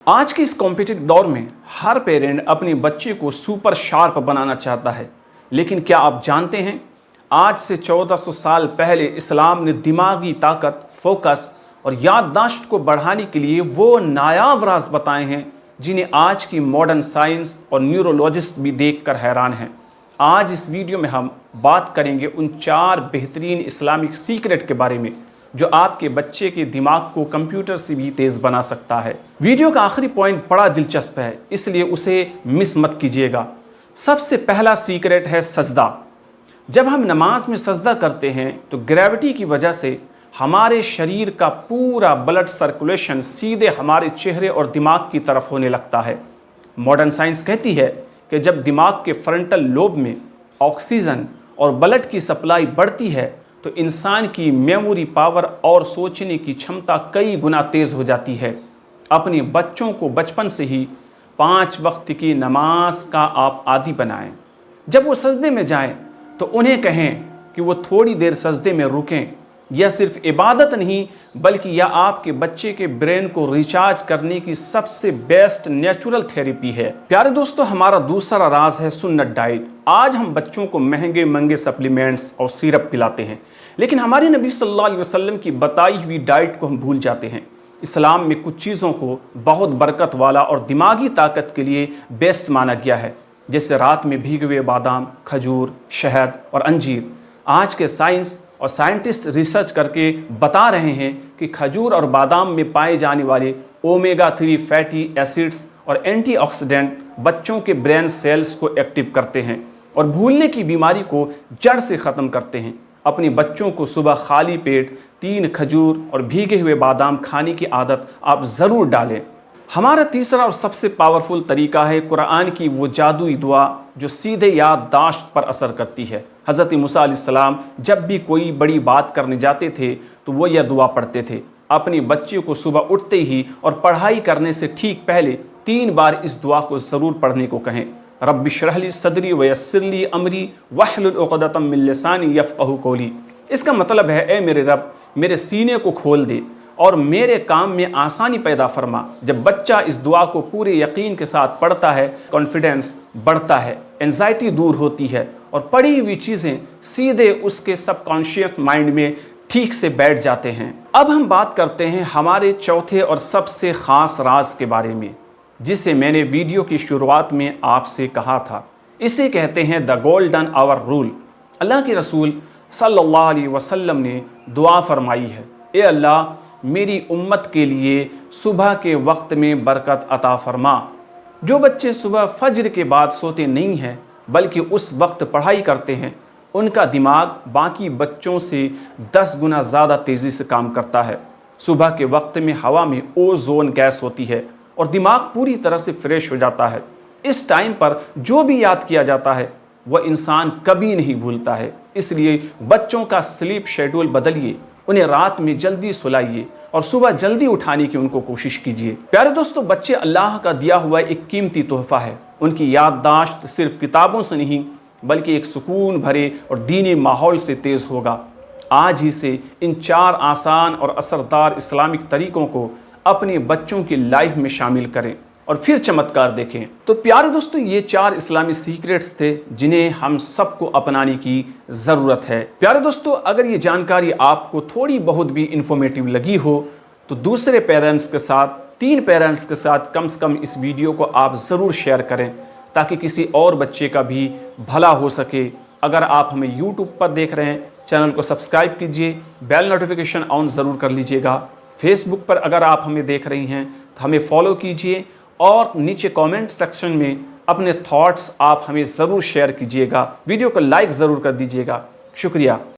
आज के इस कॉम्पिटिटिव दौर में हर पेरेंट अपने बच्चे को सुपर शार्प बनाना चाहता है, लेकिन क्या आप जानते हैं आज से 1400 साल पहले इस्लाम ने दिमागी ताकत, फोकस और याददाश्त को बढ़ाने के लिए वो नायाब राज बताए हैं जिन्हें आज की मॉडर्न साइंस और न्यूरोलॉजिस्ट भी देखकर हैरान हैं। आज इस वीडियो में हम बात करेंगे उन 4 बेहतरीन इस्लामिक सीक्रेट के बारे में जो आपके बच्चे के दिमाग को कंप्यूटर से भी तेज़ बना सकता है। वीडियो का आखिरी पॉइंट बड़ा दिलचस्प है, इसलिए उसे मिस मत कीजिएगा। सबसे पहला सीक्रेट है सजदा। जब हम नमाज में सजदा करते हैं तो ग्रेविटी की वजह से हमारे शरीर का पूरा ब्लड सर्कुलेशन सीधे हमारे चेहरे और दिमाग की तरफ होने लगता है। मॉडर्न साइंस कहती है कि जब दिमाग के फ्रंटल लोब में ऑक्सीजन और ब्लड की सप्लाई बढ़ती है तो इंसान की मेमोरी पावर और सोचने की क्षमता कई गुना तेज़ हो जाती है। अपने बच्चों को बचपन से ही 5 वक्त की नमाज का आप आदी बनाएं। जब वो सजदे में जाएं तो उन्हें कहें कि वो थोड़ी देर सजदे में रुकें। यह सिर्फ इबादत नहीं बल्कि यह आपके बच्चे के ब्रेन को रिचार्ज करने की सबसे बेस्ट नेचुरल थेरेपी है। प्यारे दोस्तों, हमारा दूसरा राज है सुन्नत डाइट। आज हम बच्चों को महंगे सप्लीमेंट्स और सिरप पिलाते हैं, लेकिन हमारे नबी सल्लल्लाहु अलैहि वसल्लम की बताई हुई डाइट को हम भूल जाते हैं। इस्लाम में कुछ चीज़ों को बहुत बरकत वाला और दिमागी ताकत के लिए बेस्ट माना गया है, जैसे रात में भीगे हुए बादाम, खजूर, शहद और अंजीर। आज के साइंस और साइंटिस्ट रिसर्च करके बता रहे हैं कि खजूर और बादाम में पाए जाने वाले ओमेगा 3 फैटी एसिड्स और एंटीऑक्सीडेंट बच्चों के ब्रेन सेल्स को एक्टिव करते हैं और भूलने की बीमारी को जड़ से ख़त्म करते हैं। अपने बच्चों को सुबह खाली पेट 3 खजूर और भीगे हुए बादाम खाने की आदत आप ज़रूर डालें। हमारा तीसरा और सबसे पावरफुल तरीका है कुरान की वो जादुई दुआ जो सीधे याददाश्त पर असर करती है। हज़रत मूसा अलैहिस्सलाम जब भी कोई बड़ी बात करने जाते थे तो वो यह दुआ पढ़ते थे। अपने बच्चे को सुबह उठते ही और पढ़ाई करने से ठीक पहले 3 बार इस दुआ को ज़रूर पढ़ने को कहें। रब्बि इश्रह ली सदरी व यस्सिर ली अमरी वहलुल उक़दतम मिन लिसानी यफ़क़हू क़ौली। इसका मतलब है, ए मेरे रब, मेरे सीने को खोल दे और मेरे काम में आसानी पैदा फरमा। जब बच्चा इस दुआ को पूरे यकीन के साथ पढ़ता है, कॉन्फिडेंस बढ़ता है, एंजाइटी दूर होती है और पढ़ी हुई चीज़ें सीधे उसके सबकॉन्शियस माइंड में ठीक से बैठ जाते हैं। अब हम बात करते हैं हमारे चौथे और सबसे ख़ास राज के बारे में, जिसे मैंने वीडियो की शुरुआत में आपसे कहा था। इसे कहते हैं द गोल्डन आवर रूल। अल्लाह के रसूल सल्लल्लाहु अलैहि वसल्लम ने दुआ फरमाई है, ए अल्लाह, मेरी उम्मत के लिए सुबह के वक्त में बरकत अता फरमा। जो बच्चे सुबह फज्र के बाद सोते नहीं हैं बल्कि उस वक्त पढ़ाई करते हैं, उनका दिमाग बाकी बच्चों से 10 गुना ज़्यादा तेज़ी से काम करता है। सुबह के वक्त में हवा में ओजोन गैस होती है और दिमाग पूरी तरह से फ्रेश हो जाता है। इस टाइम पर जो भी याद किया जाता है वह इंसान कभी नहीं भूलता है। इसलिए बच्चों का स्लीप शेड्यूल बदलिए, उन्हें रात में जल्दी सुलाइए और सुबह जल्दी उठाने की उनको कोशिश कीजिए। प्यारे दोस्तों, बच्चे अल्लाह का दिया हुआ एक कीमती तोहफा है। उनकी याददाश्त सिर्फ किताबों से नहीं बल्कि एक सुकून भरे और दीनी माहौल से तेज़ होगा। आज ही से इन 4 आसान और असरदार इस्लामिक तरीकों को अपने बच्चों की लाइफ में शामिल करें और फिर चमत्कार देखें। तो प्यारे दोस्तों, ये 4 इस्लामी सीक्रेट्स थे जिन्हें हम सबको अपनाने की ज़रूरत है। प्यारे दोस्तों, अगर ये जानकारी आपको थोड़ी बहुत भी इंफॉर्मेटिव लगी हो तो दूसरे पेरेंट्स के साथ, 3 पेरेंट्स के साथ कम से कम इस वीडियो को आप ज़रूर शेयर करें ताकि किसी और बच्चे का भी भला हो सके। अगर आप हमें यूट्यूब पर देख रहे हैं, चैनल को सब्सक्राइब कीजिए, बेल नोटिफिकेशन ऑन ज़रूर कर लीजिएगा। फेसबुक पर अगर आप हमें देख रही हैं तो हमें फॉलो कीजिए और नीचे कमेंट सेक्शन में अपने थॉट्स आप हमें ज़रूर शेयर कीजिएगा। वीडियो को लाइक ज़रूर कर दीजिएगा। शुक्रिया।